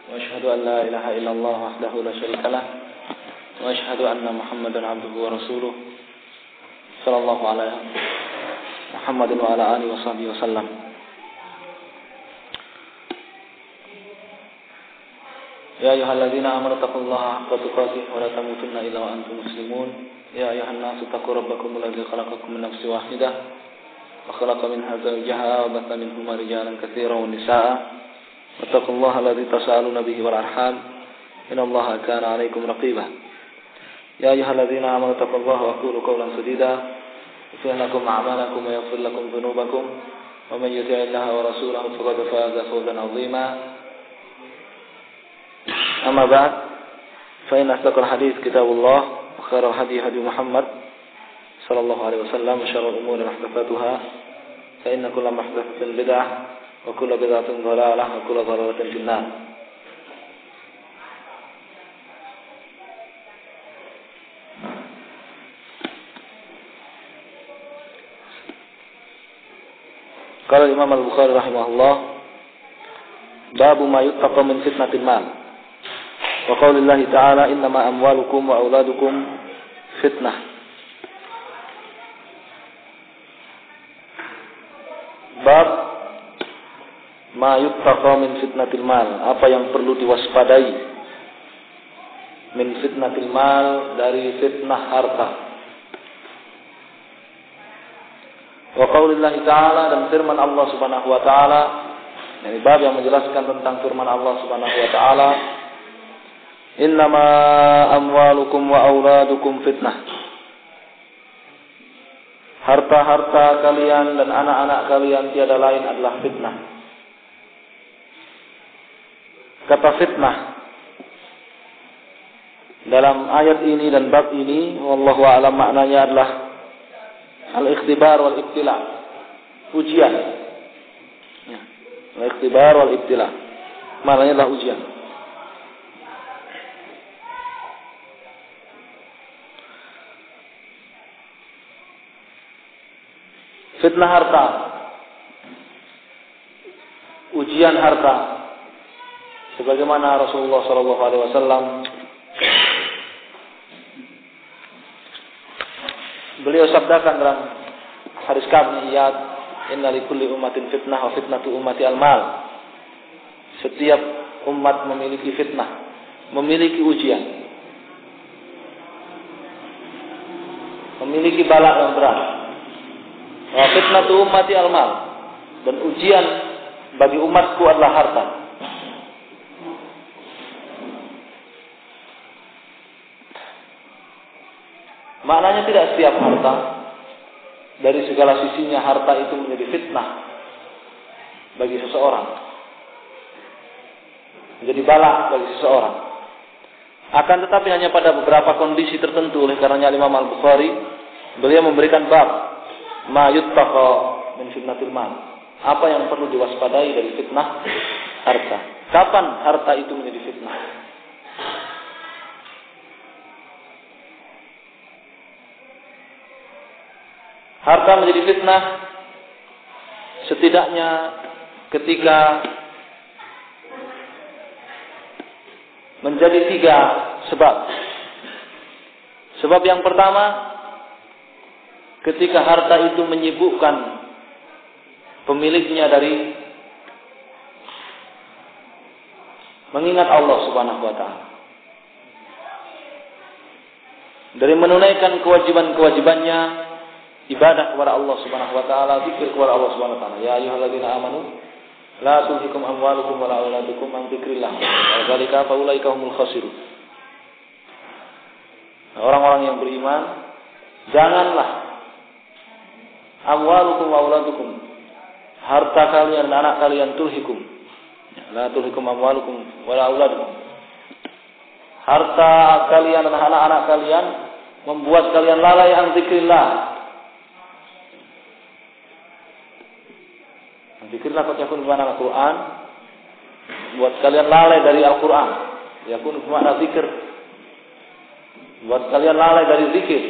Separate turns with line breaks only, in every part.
وأشهد أن لا إله إلا الله وحده لا شريك له وأشهد أن محمدا عبده ورسوله صلى الله على محمد وعلى آله وصحبه وسلم. يا أيها الذين آمنوا اتقوا الله حق تقاته ولا تموتن إلا وأنتم مسلمون. يا أيها الناس اتقوا ربكم الذي خلقكم من نفس واحدة وخلق منها زوجها وبث منهما رجالا كثيرا ونساء واتقوا الله الذي تساءلون به والأرحام إن الله كان عليكم رقيبا. يا أيها الذين آمنوا اتقوا الله وقولوا قولا سديدا يغفر لكم أعمالكم ويغفر لكم ذنوبكم ومن يطع الله ورسوله فقد فاز فوزا عظيما. أما بعد فإن أصدق الحديث كتاب الله وخير الهدي هدي محمد صلى الله عليه وسلم وشر الأمور محدثاتها فإن كل محدثة بدعة وكل بدعة ضلالة وكل ضلالة في النار. Qala Imam Al-Bukhari rahimahullah, babu ma yuttaqa min fitnatil mal. Wa qaulillahi ta'ala innama amwalukum wa auladukum fitnah. Bab ma yuttaqa min fitnatil mal, apa yang perlu diwaspadai min fitnatil mal, dari fitnah harta. Wa qaulillahi ta'ala, dan firman Allah Subhanahu wa taala. Ini bab yang menjelaskan tentang firman Allah Subhanahu wa taala, innama amwalukum wa auladukum fitnah. Harta-harta kalian dan anak-anak kalian tiada lain adalah fitnah. Kata fitnah dalam ayat ini dan bab ini, wallahu a'lam, maknanya adalah al-ikhtibar wal ibtila, ujian. Al-ikhtibar wal ibtila, maknanya adalah ujian. Fitnah harta, ujian harta, sebagaimana Rasulullah sallallahu alaihi wasallam beliau sabdakan dalam hadis Ka'ab bin Iyad, inna likulli ummatin fitnah wa fitnatu ummati al-mal. Setiap umat memiliki fitnah, memiliki ujian, memiliki bala yang berat. Wa fitnatu ummati al-mal, dan ujian bagi umatku adalah harta. Maknanya tidak setiap harta, dari segala sisinya harta itu menjadi fitnah bagi seseorang, menjadi bala bagi seseorang. Akan tetapi hanya pada beberapa kondisi tertentu. Oleh karenanya Imam Al-Bukhari beliau memberikan bab ma yuttaqa min fitnatil mal, apa yang perlu diwaspadai dari fitnah harta. Kapan harta itu menjadi fitnah? Harta menjadi fitnah setidaknya ketika menjadi 3 sebab. Sebab yang pertama, ketika harta itu menyibukkan pemiliknya dari mengingat Allah Subhanahu wa taala, dari menunaikan kewajiban-kewajibannya, ibadah kepada Allah Subhanahu wa taala, zikir kepada Allah Subhanahu wa taala. Ya ayyuhalladzina amanu la tulhikum amwalukum wa la auladukum an dzikrillah wa dzalika faulaika humul khasirun. Orang-orang yang beriman, janganlah amwalukum wa auladukum, harta kalian dan anak kalian, tulhikum, la tulhikum amwalukum wa la auladukum, harta kalian dan anak-anak kalian membuat kalian lalai an dzikrillah. Zikirlah kau yakun bermakna Al-Quran, buat kalian lalai dari Al-Quran. Yakun bermakna zikir, buat kalian lalai dari zikir.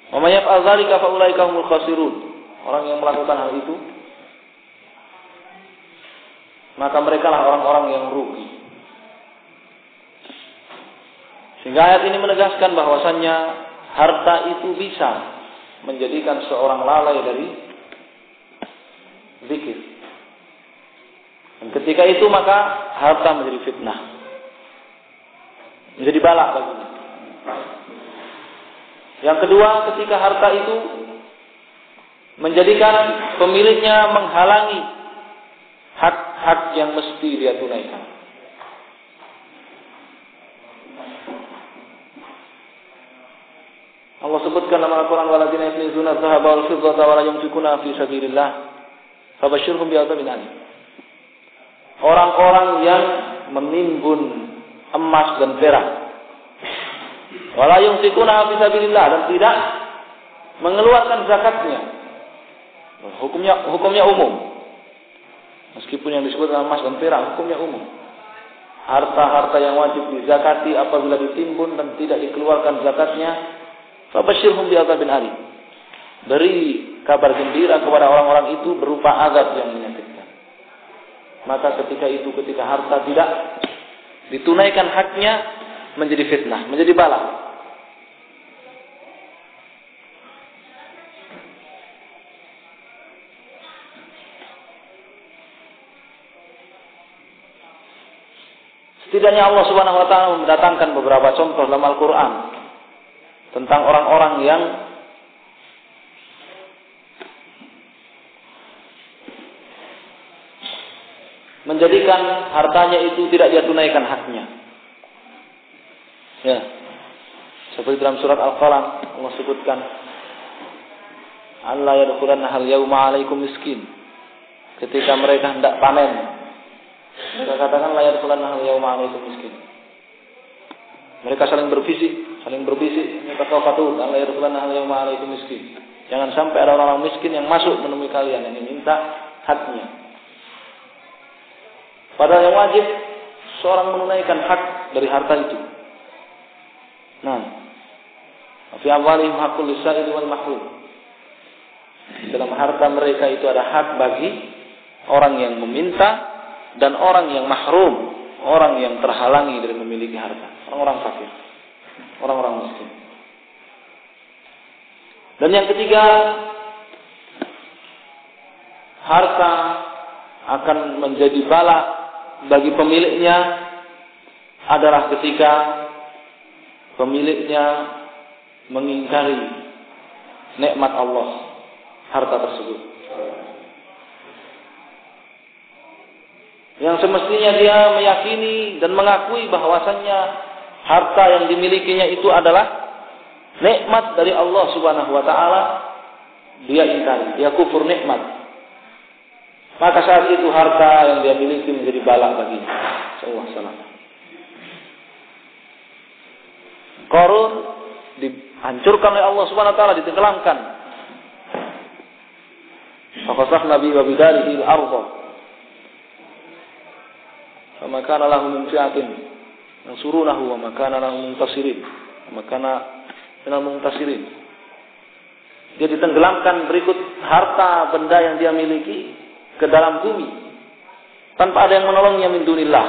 Wa may yaf'al dzalika fa ulaika humul khasirun. Orang yang melakukan hal itu, maka merekalah orang-orang yang rugi. Sehingga ayat ini menegaskan bahwasannya harta itu bisa menjadikan seorang lalai dari zikir. Dan ketika itu maka harta menjadi fitnah, menjadi bala baginya. Yang kedua, ketika harta itu menjadikan pemiliknya menghalangi hak-hak yang mesti dia tunaikan. Allah sebutkan dalam Al-Quran, "Walladzina yaknizuna adh-dhahaba wal fiddata wa la yunfikuna fi sabilillah, fabashshirhum bi'adzabin alim." Orang-orang yang menimbun emas dan perak, wa la yunfikuna fi sabilillah, dan tidak mengeluarkan zakatnya. Hukumnya umum. Meskipun yang disebut emas dan perak hukumnya umum. Harta-harta yang wajib dizakati apabila ditimbun dan tidak dikeluarkan zakatnya, fabashshirhum bi'adzabin alim. Beri kabar gembira kepada orang-orang itu berupa azab yang menyakitkan. Maka ketika harta tidak ditunaikan haknya, menjadi fitnah, menjadi bala. Setidaknya Allah Subhanahu wa taala mendatangkan beberapa contoh dalam Al-Qur'an tentang orang-orang yang menjadikan hartanya itu tidak dia tunaikan haknya. Ya. Seperti dalam surat Al-Qalam Allah sebutkan, "Allah yadkhulanna hal yauma 'alaikum miskin." Ketika mereka hendak panen, mereka katakan, "La yadkhulanna hal yauma 'alaikum miskin." Mereka saling berbisik, mereka kafatu, "La yadkhulanna hal yauma 'alaikum miskin." Jangan sampai ada orang-orang miskin yang masuk menemui kalian yang meminta haknya. Padahal yang wajib seorang menunaikan hak dari harta itu. Nah, fi amwalihim haqqul lis-sa'ili wal mahrum. Dalam harta mereka itu ada hak bagi orang yang meminta dan orang yang mahrum, orang yang terhalangi dari memiliki harta, orang-orang fakir, orang-orang miskin. Dan yang ketiga, harta akan menjadi bala bagi pemiliknya adalah ketika pemiliknya mengingkari nikmat Allah harta tersebut. Yang semestinya dia meyakini dan mengakui bahwasannya harta yang dimilikinya itu adalah nikmat dari Allah Subhanahu wa taala, dia ingkari, dia kufur nikmat. Maka saat itu harta yang dia miliki menjadi bala baginya. Sallallahu. Qarun dihancurkan oleh Allah Subhanahu wa taala, ditenggelamkan. Faqasafna bi wa bidarihi al-ardh. Fama kana lahu min fi'atin yansurunahu wa ma kana lahu muntasirin. Wa ma kana minal muntasirin. Dia ditenggelamkan berikut harta benda yang dia miliki ke dalam bumi tanpa ada yang menolongnya min dunillah.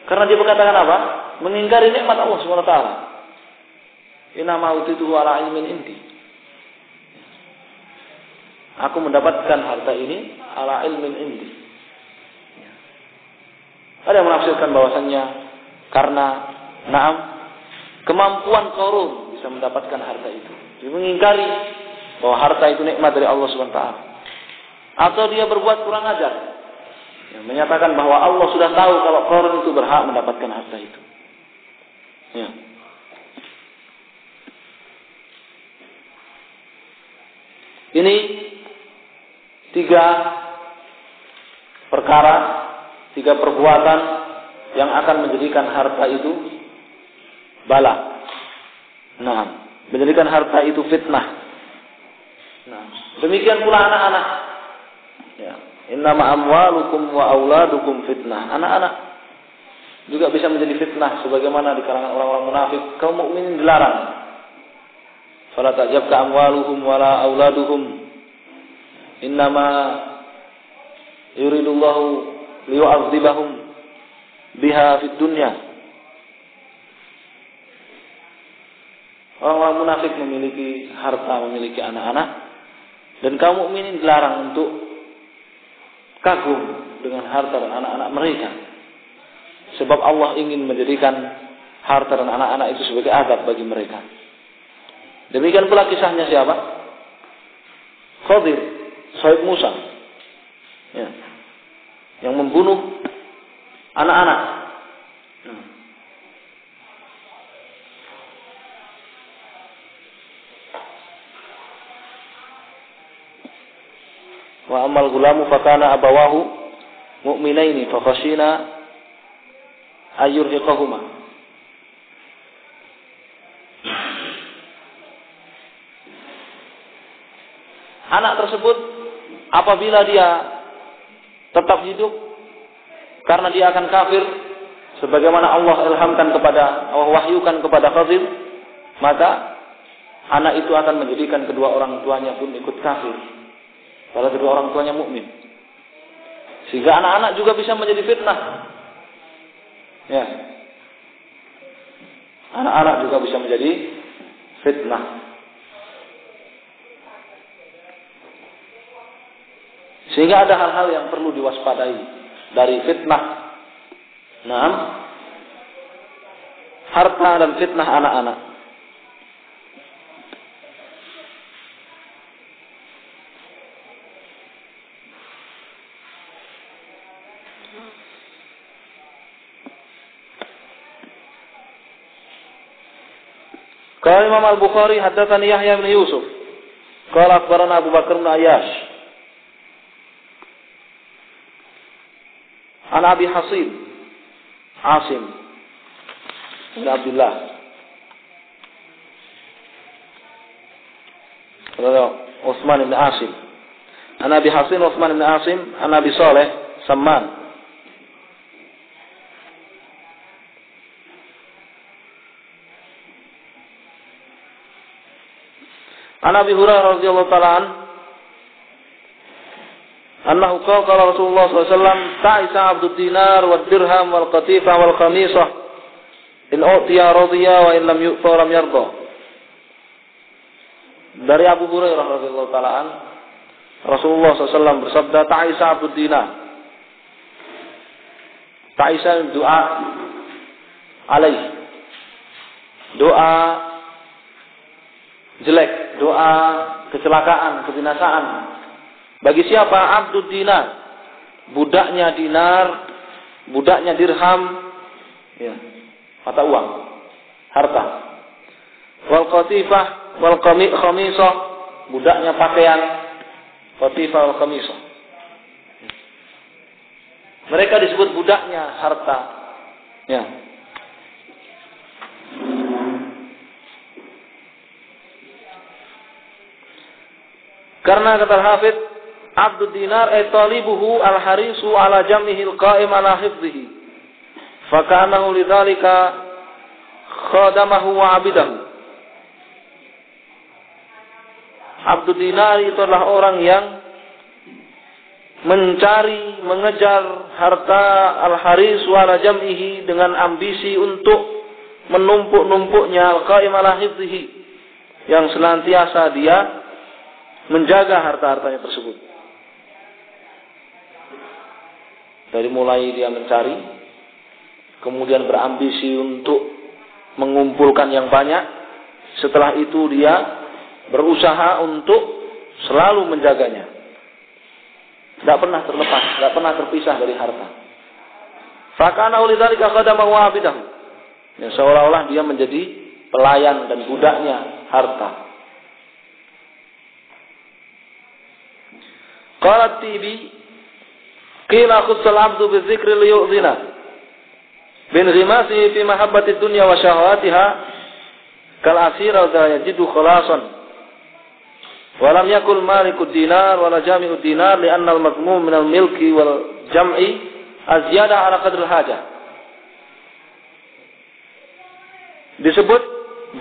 Karena dia berkatakan apa? Mengingkari nikmat Allah Subhanahu wa taala. Inna ma utituhu ala ilmin indi. Aku mendapatkan harta ini ala ilmin indi. Ada yang menafsirkan bahwasannya karena kemampuan Qarun bisa mendapatkan harta itu. Dia mengingkari bahwa harta itu nikmat dari Allah Subhanahu wa taala. Atau dia berbuat kurang ajar. Yang menyatakan bahwa Allah sudah tahu kalau Qarun itu berhak mendapatkan harta itu. Ya. Ini 3 perkara, 3 perbuatan yang akan menjadikan harta itu bala. Nah, menjadikan harta itu fitnah. Nah, demikian pula anak-anak. Ya, innama amwalukum wa auladukum fitnah. Anak-anak juga bisa menjadi fitnah sebagaimana di kalangan orang-orang munafik. Kaum mukminin dilarang. fala ta'jabka amwaluhum wala auladuhum innama yuridullahu liyu'adzibahum biha fid dunya. Orang-orang munafik memiliki harta, memiliki anak-anak, dan kaum mukminin dilarang untuk kagum dengan harta dan anak-anak mereka. Sebab Allah ingin menjadikan harta dan anak-anak itu sebagai azab bagi mereka. Demikian pula kisahnya siapa? Khadir, Sahib Musa, ya, yang membunuh anak-anak. Wa amal gulamu fakana abawahu mu'minaini fakhashina ayyurhiqahuma. Anak tersebut apabila dia tetap hidup karena dia akan kafir sebagaimana Allah wahyukan kepada Khadir, maka anak itu akan menjadikan kedua orang tuanya pun ikut kafir. Kalau kedua orang tuanya mukmin, sehingga anak-anak juga bisa menjadi fitnah. Ya, anak-anak juga bisa menjadi fitnah. Sehingga ada hal-hal yang perlu diwaspadai dari fitnah. Naam, harta dan fitnah anak-anak. Qala Imam Al-Bukhari haddatsani Yahya bin Yusuf. Qala akhbarana Abu Bakar bin Ayyash. An Abi Hasib Asim bin Abdullah. Utsman bin Asim. An Abi Hasin Utsman bin Asim, an Abi Saleh Samman. An Abi Hurairah radhiyallahu ta'ala annahu qala Rasulullah sallallahu alaihi wasallam ta'isa 'abdud dinar wad dirham wal qatifah wal khamisah in utiya radiya wa in lam yu'ta lam yarda. Dari Abu Hurairah radhiyallahu ta'ala Rasulullah sallallahu alaihi wasallam bersabda, ta'isa 'abdud dinar. Ta'isa doa alaih, doa jelek, doa kecelakaan, kebinasaan. Bagi siapa? Abdud dinar, budaknya dinar, budaknya dirham, ya, mata uang, harta. Wal qatifah wal khamisah, budaknya pakaian, qatifah wal khamisah. Mereka disebut budaknya harta. Ya. Karena kata Hafidz, abdud dinar ay talibuhu al-harisu ala jam'ihi al-qa'im ala hifdhihi. Fakanahu lidzalika khadamahu wa 'abidahu. Abdud dinar itu adalah orang yang mencari, mengejar harta al-harisu ala jam'ihi dengan ambisi untuk menumpuk-numpuknya al-qa'im ala hifdhihi, yang senantiasa dia menjaga harta-hartanya tersebut. Dari mulai dia mencari, kemudian berambisi untuk mengumpulkan yang banyak, setelah itu dia berusaha untuk selalu menjaganya. Tidak pernah terlepas, tidak pernah terpisah dari harta. Fakana lidzalika khadamahu wa 'abidahu. Ya, seolah-olah dia menjadi pelayan dan budaknya harta. Qalat Tibi, qila khussal 'abdu bidzikri liyu'dhina bin ghimasi fi mahabbati dunya wa syahawatiha kal asira la yajidu khalasan wa lam yakul malikud dinar wa la jami'ud dinar li anna al-madmum min al-milki wal jam'i azyada ala qadri al-hajah. Disebut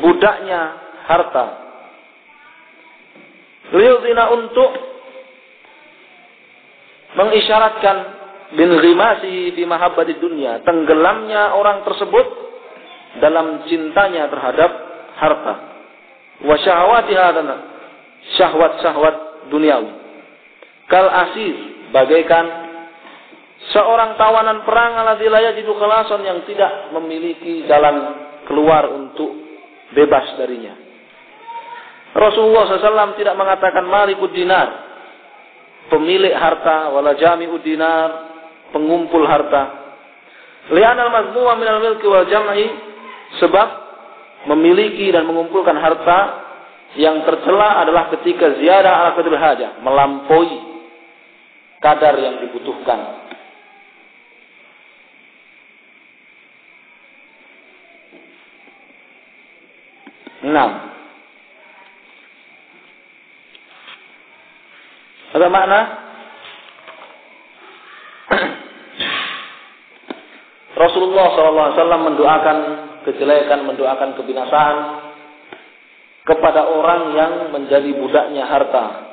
budaknya harta Liyudhina untuk mengisyaratkan bin ghimasi fi mahabbati dunya, tenggelamnya orang tersebut dalam cintanya terhadap harta. Wa syahawatiha, dan syahwat-syahwat duniawi. Kal asir, bagaikan seorang tawanan perang alladzi la yajidu khalasan, yang tidak memiliki jalan keluar untuk bebas darinya. Rasulullah SAW tidak mengatakan malikud dinar, pemilik harta, wala jami'ud dinar, pengumpul harta. Li'anal mazmuma minal milki wal jam'i, sebab memiliki dan mengumpulkan harta yang tercela adalah ketika ziyadah ala qadril hajah, melampaui kadar yang dibutuhkan. Ada makna Rasulullah SAW mendoakan kejelekan, mendoakan kebinasaan kepada orang yang menjadi budaknya harta,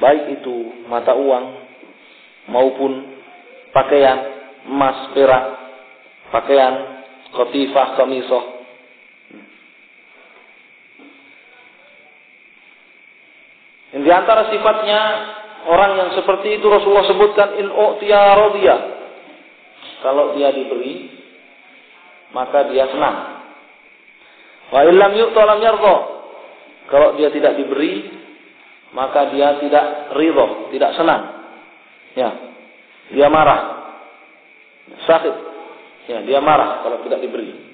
baik itu mata uang maupun pakaian, emas, perak, pakaian, qatifah, qamisah. Di antara sifatnya orang yang seperti itu Rasulullah sebutkan in u'tiya radiya. Kalau dia diberi, maka dia senang. Wa illam yu'ta lam yarda. Kalau dia tidak diberi, maka dia tidak ridha, tidak senang. Ya. Dia marah. Sakit. Ya, dia marah kalau tidak diberi.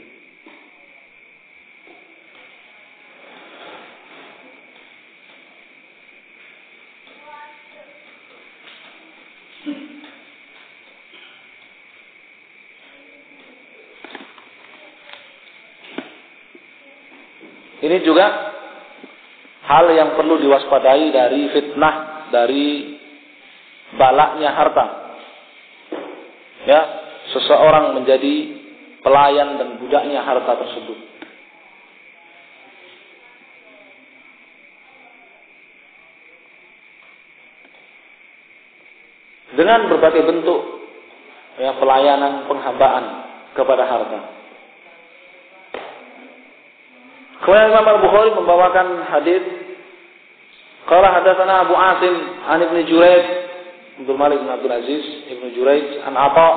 Ini juga hal yang perlu diwaspadai dari fitnah, dari balaknya harta. Ya, seseorang menjadi pelayan dan budaknya harta tersebut. Dengan berbagai bentuk ya, pelayanan, penghambaan kepada harta. Kemudian Imam Al-Bukhari membawakan hadis, qala hadatsana Abu Asim an Ibnu Jurayj, Abdul Malik bin Abdul Aziz Ibnu Jurayj an Atha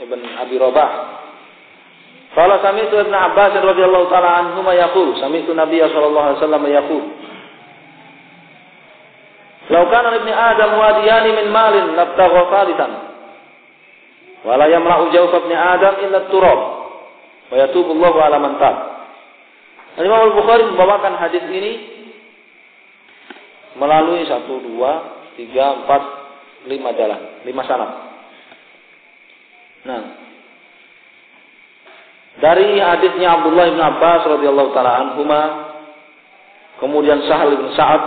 ibn Abi Rabah. Qala sami'tu Ibnu Abbas radhiyallahu ta'ala anhuma yaqul, sami'tu Nabiy sallallahu alaihi wasallam yaqul, law kana ibni Adam wadiyani min malin labtagha thalithan wa la yamla'u jawfa ibni Adam illa at-turab wa yatubu Allahu 'ala man tab. Imam Al-Bukhari membawakan hadis ini melalui 1, 2, 3, 4, 5 jalan, 5 sanad. Nah, dari hadisnya Abdullah bin Abbas radhiyallahu taala anhuma, kemudian Sahal bin Sa'ad,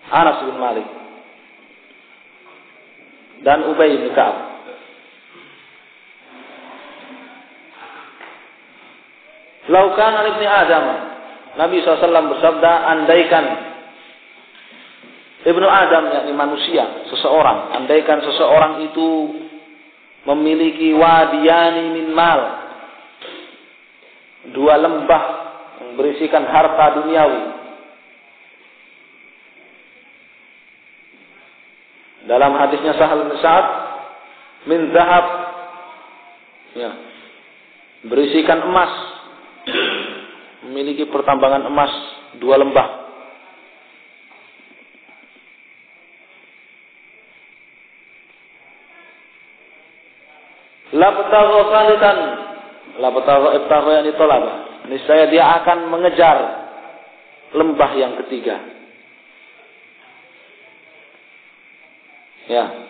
Anas bin Malik, dan Ubay bin Ka'ab. Laukan ibni Adam, Nabi SAW bersabda, andaikan ibnu Adam, yakni manusia, seseorang, andaikan seseorang itu memiliki wadiyani min mal, 2 lembah yang berisikan harta duniawi. Dalam hadisnya Sahal bin Sa'ad, min zahab, ya, berisikan emas, memiliki pertambangan emas 2 lembah. La betagha salitan, la betagha yang ditolak. Niscaya dia akan mengejar lembah yang ketiga. Ya.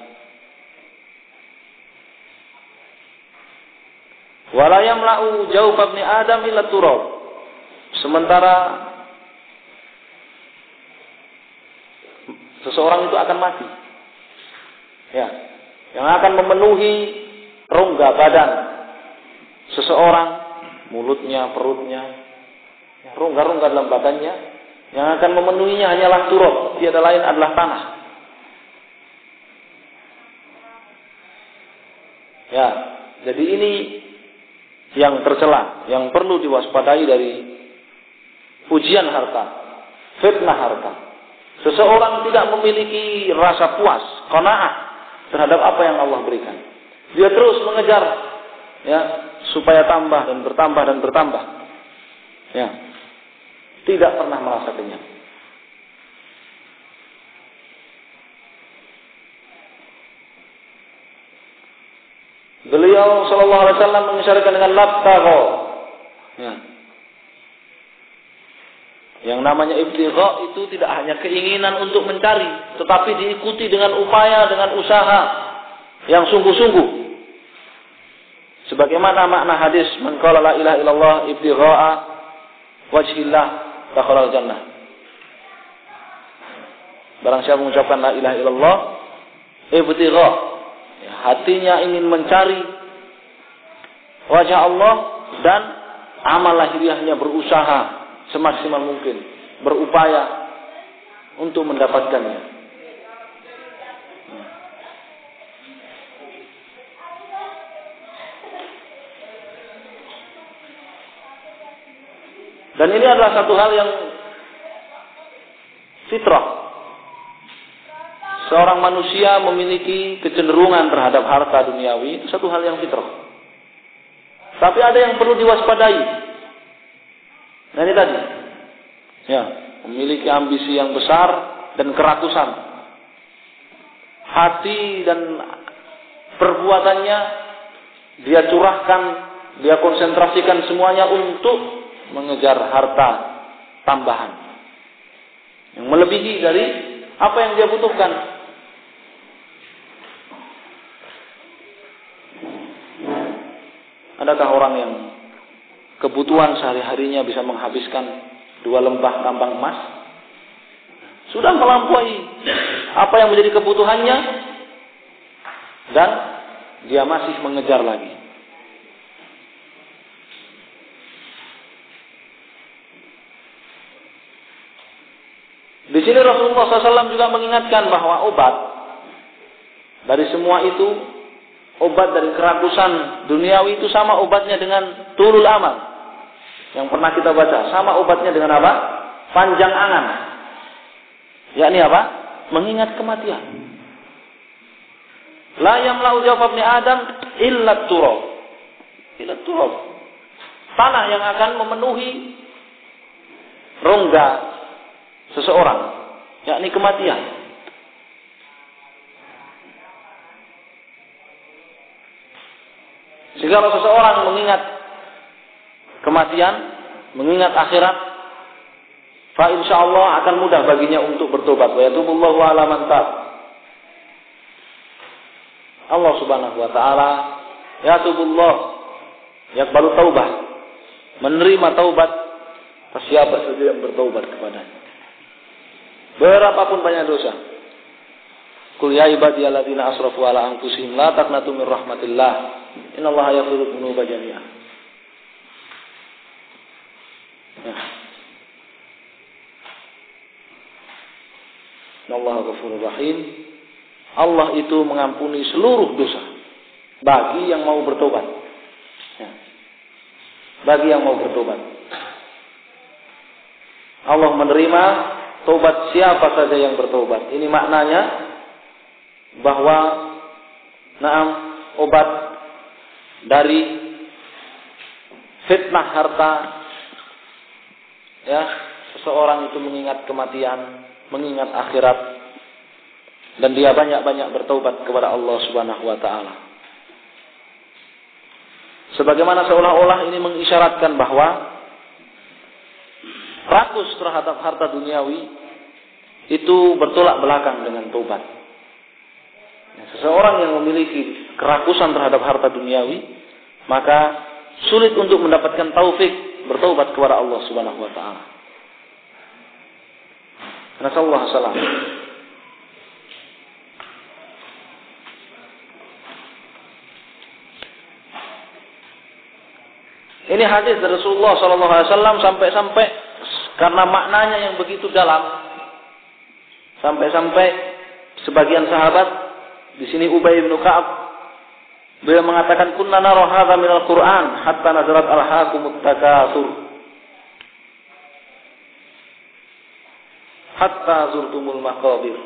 Wala yamla'u jawf ibni Adam illa turab. Sementara seseorang itu akan mati. Ya, yang akan memenuhi rongga badan seseorang, mulutnya, perutnya, rongga-rongga dalam badannya Yang akan memenuhinya hanyalah turab, tiada lain adalah tanah. Ya, jadi ini yang tercela, yang perlu diwaspadai dari ujian harta, fitnah harta. Seseorang tidak memiliki rasa puas, qanaah terhadap apa yang Allah berikan. Dia terus mengejar, ya, supaya tambah dan bertambah dan bertambah. Ya, tidak pernah merasa kenyang. Beliau sallallahu alaihi wasallam mengisyaratkan dengan labtagha. Ya. Yang namanya ibtigha itu tidak hanya keinginan untuk mencari, tetapi diikuti dengan upaya, dengan usaha yang sungguh-sungguh. Sebagaimana makna hadis, man qala la ilaha illallah ibtigha'a wajhillah dakhala al-jannah. Barang siapa mengucapkan la ilaha illallah ibtigha, ya, hatinya ingin mencari wajah Allah dan amal lahiriahnya berusaha semaksimal mungkin, berupaya untuk mendapatkannya. Dan ini adalah satu hal yang fitrah. Seorang manusia memiliki kecenderungan terhadap harta duniawi, itu satu hal yang fitrah. Tapi ada yang perlu diwaspadai. Nah ini tadi, ya, memiliki ambisi yang besar dan kerakusan. Hati dan perbuatannya dia curahkan, dia konsentrasikan semuanya untuk mengejar harta tambahan yang melebihi dari apa yang dia butuhkan. Adakah orang yang kebutuhan sehari-harinya bisa menghabiskan 2 lembah tambang emas? Sudah melampaui apa yang menjadi kebutuhannya dan dia masih mengejar lagi. Di sini Rasulullah SAW juga mengingatkan bahwa obat dari semua itu, obat dari kerakusan duniawi itu sama obatnya dengan tulul amal. Yang pernah kita baca, sama obatnya dengan apa? Panjang angan. Yakni apa? Mengingat kematian. La yamla'u jawfa ibni Adam illa turab. Illa turab. Tanah yang akan memenuhi rongga seseorang, yakni kematian. Sehingga kalau seseorang mengingat kematian, mengingat akhirat, fa insyaallah akan mudah baginya untuk bertobat. Wa yatubullahu ala man tab. Allah Subhanahu wa taala yatubullah, yaqbalu taubah, menerima taubat siapa saja yang bertaubat kepadanya. Berapapun banyak dosa. Qul ya ibadiyalladzina asrafu ala anfusihim la taqnatu min rahmatillah. Innallaha yaghfiru dzunuba jami'an. Ya. Innallaha ghafurur rahim. Allah itu mengampuni seluruh dosa bagi yang mau bertobat. Ya. Bagi yang mau bertobat. Allah menerima tobat siapa saja yang bertobat. Ini maknanya bahwa obat dari fitnah harta, ya, seseorang itu mengingat kematian, mengingat akhirat, dan dia banyak-banyak bertobat kepada Allah Subhanahu wa taala. Sebagaimana seolah-olah ini mengisyaratkan bahwa rakus terhadap harta duniawi itu bertolak belakang dengan tobat. Seseorang yang memiliki kerakusan terhadap harta duniawi, maka sulit untuk mendapatkan taufik bertobat kepada Allah Subhanahu wa taala. Nasallahu salam. Ini hadis dari Rasulullah sallallahu alaihi wasallam sampai Karena maknanya yang begitu dalam. Sampai-sampai sebagian sahabat, di sini Ubay bin Ka'ab, beliau mengatakan kunna nara hadza minal Qur'an hatta nazarat alhaakumut takatsur hatta zurtumul maqabir.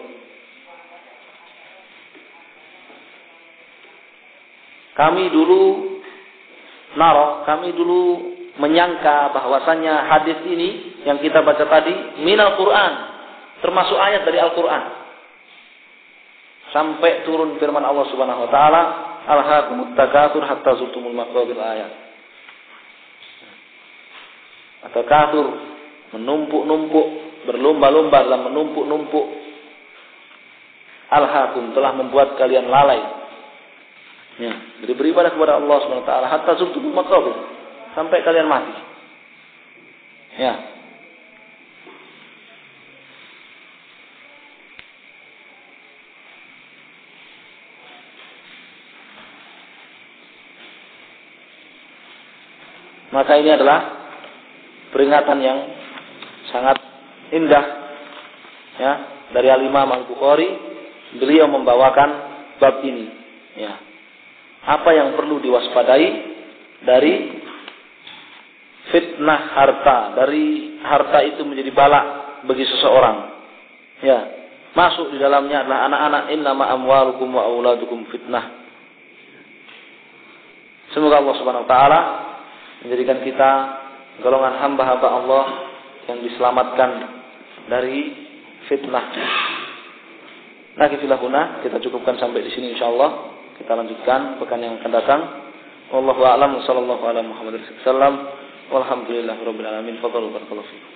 Kami dulu menyangka bahwasannya hadis ini yang kita baca tadi minal Qur'an, termasuk ayat dari Al-Qur'an. Sampai turun firman Allah Subhanahu wa taala, alhaakumut takatsur hatta zurtumul maqabir ayat. Atau takatsur, menumpuk-numpuk, berlomba-lomba dalam menumpuk-numpuk. Alhaakum, telah membuat kalian lalai. Ya, jadi beribadah kepada Allah Subhanahu wa taala hatta zurtumul maqabir, sampai kalian mati. Ya. Maka ini adalah peringatan yang sangat indah, ya, dari Al-Imam Al-Bukhari. Beliau membawakan bab ini, ya. Apa yang perlu diwaspadai dari fitnah harta, dari harta itu menjadi bala bagi seseorang. Ya, masuk di dalamnya adalah anak-anak, innama amwalukum wa auladukum fitnah. Semoga Allah Subhanahu wa taala menjadikan kita golongan hamba-hamba Allah yang diselamatkan dari fitnah. Nah, kita cukupkan sampai di sini insyaallah. Kita lanjutkan pekan yang akan datang. Wallahu a'lam, sallallahu ala Muhammad sallam. Walhamdulillahirabbil alamin. Fadhlu barakallahu fikum.